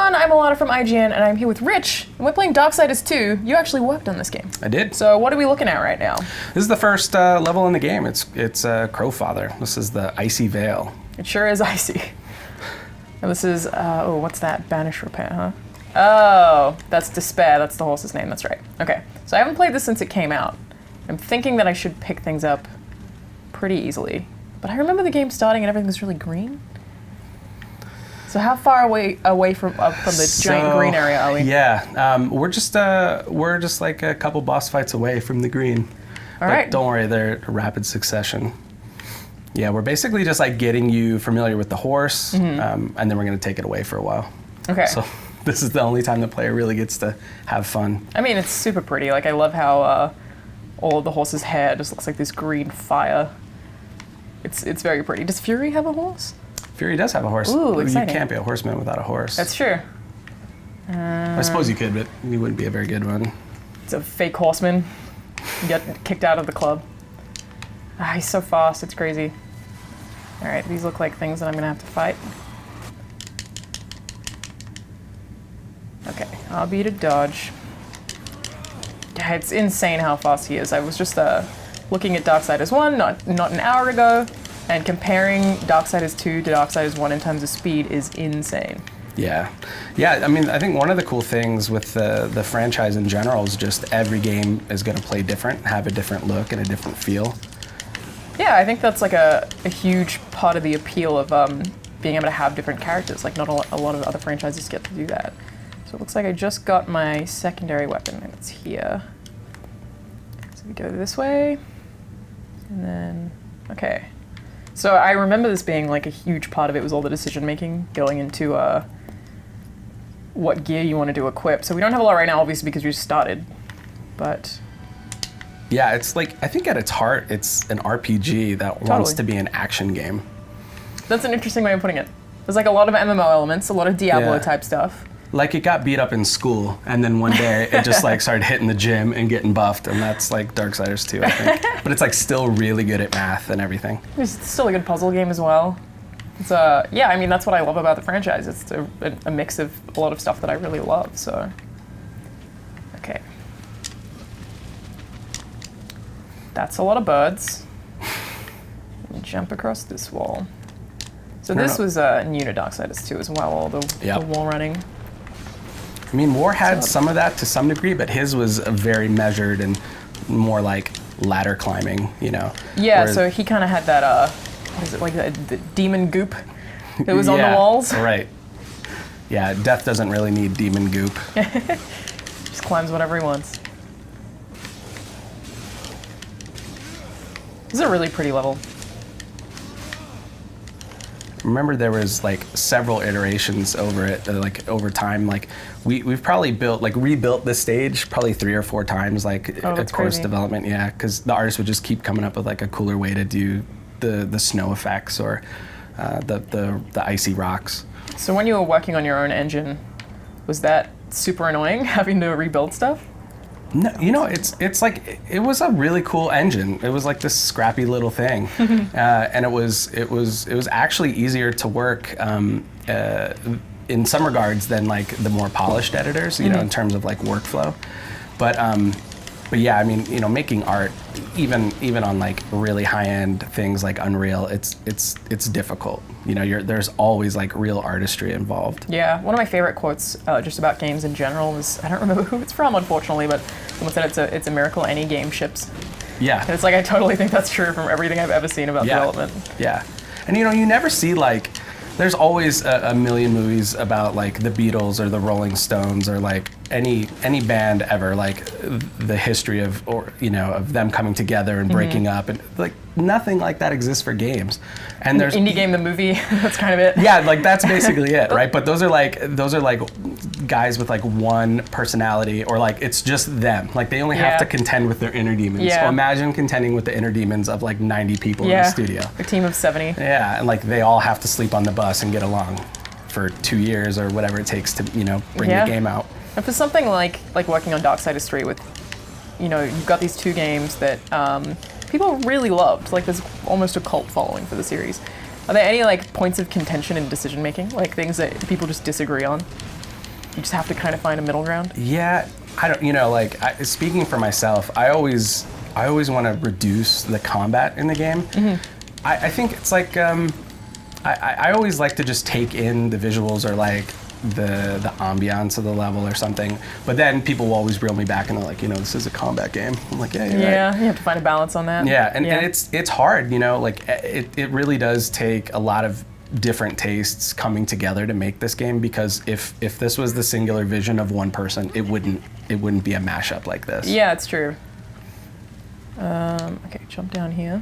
everyone, I'm Alana from IGN, and I'm here with Rich, and we're playing Darksiders 2. You actually worked on this game. I did. So what are we looking at right now? This is the first level in the game. It's Crowfather. This is the Icy Vale. It sure is icy. And this is, oh, what's that? Banish Repair, huh? Oh, that's Despair. That's the horse's name. That's right. Okay, so I haven't played this since it came out. I'm thinking that I should pick things up pretty easily. But I remember the game starting and everything was really green. So how far away from the giant green area are we? Yeah, we're just like a couple boss fights away from the green. All right. But don't worry, they're a rapid succession. Yeah, we're basically just like getting you familiar with the horse, and then we're gonna take it away for a while. Okay. So this is the only time the player really gets to have fun. I mean, it's super pretty. Like, I love how all of the horse's hair just looks like this green fire. It's very pretty. Does Fury have a horse? Fury does have a horse. Ooh, exciting. You can't be a horseman without a horse. That's true. I suppose you could, but you wouldn't be a very good one. It's a fake horseman. You get kicked out of the club. Ah, he's so fast. It's crazy. All right, these look like things that I'm gonna have to fight. Okay, I'll be to dodge. Yeah, it's insane how fast he is. I was just looking at Darksiders 1 not an hour ago, and comparing Darksiders 2 to Darksiders 1 in terms of speed is insane. Yeah. I mean, I think one of the cool things with the franchise in general is just every game is going to play different, have a different look and a different feel. Yeah, I think that's like a huge part of the appeal of being able to have different characters. Like, not a lot of other franchises get to do that. So it looks like I just got my secondary weapon, and it's here. So we go this way, and then, okay. So I remember this being like a huge part of it was all the decision making going into what gear you wanted to equip. So we don't have a lot right now, obviously, because we just started, but. Yeah, it's like, I think at its heart, it's an RPG that wants to be an action game. That's an interesting way of putting it. There's like a lot of MMO elements, a lot of Diablo type stuff. Like, it got beat up in school, and then one day it just like started hitting the gym and getting buffed, and that's like Darksiders 2, I think. But it's like still really good at math and everything. It's still a good puzzle game as well. It's yeah, I mean, that's what I love about the franchise. It's a mix of a lot of stuff that I really love, so. Okay. That's a lot of birds. Jump across this wall. So this was new to Darksiders 2 as well, all the wall running. I mean, War had some of that to some degree, but his was very measured and more like ladder climbing, you know? Yeah, whereas, so he kind of had that, what is it, like the demon goop that was on the walls? Right. Yeah, Death doesn't really need demon goop. Just climbs whatever he wants. This is a really pretty level. Remember, there was like several iterations over it, like over time. Like we've probably rebuilt this stage probably 3 or 4 times, like of course development. Yeah, because the artists would just keep coming up with like a cooler way to do the snow effects or the icy rocks. So when you were working on your own engine, was that super annoying having to rebuild stuff? No, you know, it's like, it was a really cool engine. It was like this scrappy little thing, and it was actually easier to work in some regards than like the more polished editors, you know, in terms of like workflow. But yeah, I mean, you know, making art, even on like really high-end things like Unreal, it's difficult. You know, there's always like real artistry involved. Yeah, one of my favorite quotes just about games in general was, I don't remember who it's from, unfortunately, but someone said it's a miracle any game ships. Yeah. And it's like, I totally think that's true from everything I've ever seen about development. Yeah, and you know, you never see like, there's always a million movies about like the Beatles or the Rolling Stones or like any band ever, like the history of, or you know, of them coming together and breaking up, and like nothing like that exists for games. And there's Indie Game the movie, that's kind of it. Yeah, like that's basically it, right? But those are like guys with like one personality, or like it's just them. Like they only have to contend with their inner demons. Yeah. So imagine contending with the inner demons of like 90 people in the studio. A team of 70. Yeah, and like they all have to sleep on the bus and get along for 2 years or whatever it takes to, you know, bring the game out. And for something like working on Darksiders 3 with, you know, you've got these 2 games that people really loved. Like there's almost a cult following for the series. Are there any like points of contention in decision making? Like things that people just disagree on? you just have to kind of find a middle ground? Yeah, I don't. Like speaking for myself, I always want to reduce the combat in the game. I think it's like I always like to just take in the visuals or like the ambiance of the level or something. But then people will always reel me back and they're like, this is a combat game. I'm like, yeah, you're right. You have to find a balance on that. Yeah, and it's hard, like it really does take a lot of different tastes coming together to make this game, because if this was the singular vision of one person, it wouldn't be a mashup like this. Yeah, it's true. Okay, jump down here.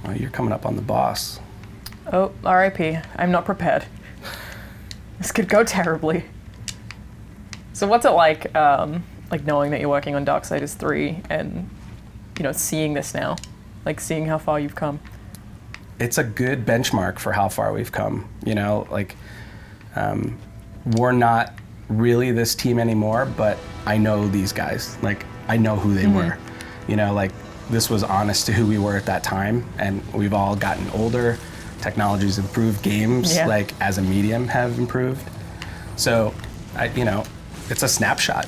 Well, you're coming up on the boss. Oh, R.I.P. I'm not prepared. This could go terribly. So what's it like knowing that you're working on Darksiders 3 and, seeing this now? Like, seeing how far you've come? It's a good benchmark for how far we've come. We're not really this team anymore, but I know these guys. Like, I know who they were. This was honest to who we were at that time, and we've all gotten older. Technology's improved, games like as a medium have improved. So, it's a snapshot.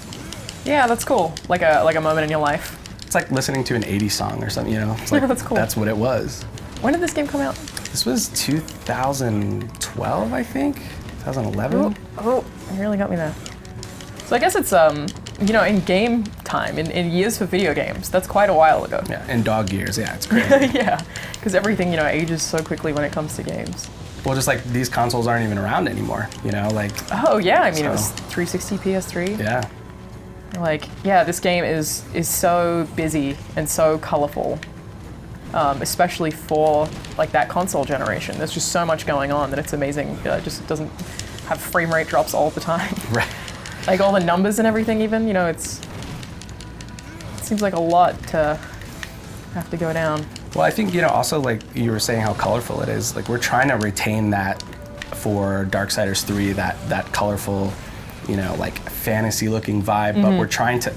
Yeah, that's cool. Like a moment in your life. It's like listening to an 80s song or something, It's like, that's cool. That's what it was. When did this game come out? This was 2012, I think. 2011. Oh, you really got me there. So I guess it's in game time, in years for video games, that's quite a while ago. Yeah, in dog years, yeah, it's crazy. Yeah, because everything, ages so quickly when it comes to games. Well, just like these consoles aren't even around anymore, like. Oh yeah, it was 360, PS3. Yeah. This game is so busy and so colorful, especially for that console generation. There's just so much going on that it's amazing. It just doesn't have frame rate drops all the time. Right. Like all the numbers and everything, even, it seems like a lot to have to go down. Well, I think, also like you were saying how colorful it is, like we're trying to retain that for Darksiders 3, that colorful, like fantasy looking vibe, but we're trying to,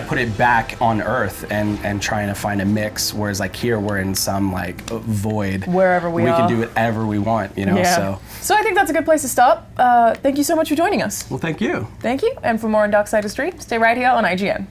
put it back on Earth and trying to find a mix, whereas like here we're in some like void. Wherever we are. We can do whatever we want, So I think that's a good place to stop. Thank you so much for joining us. Well, thank you. Thank you. And for more on Darksiders 3, stay right here on IGN.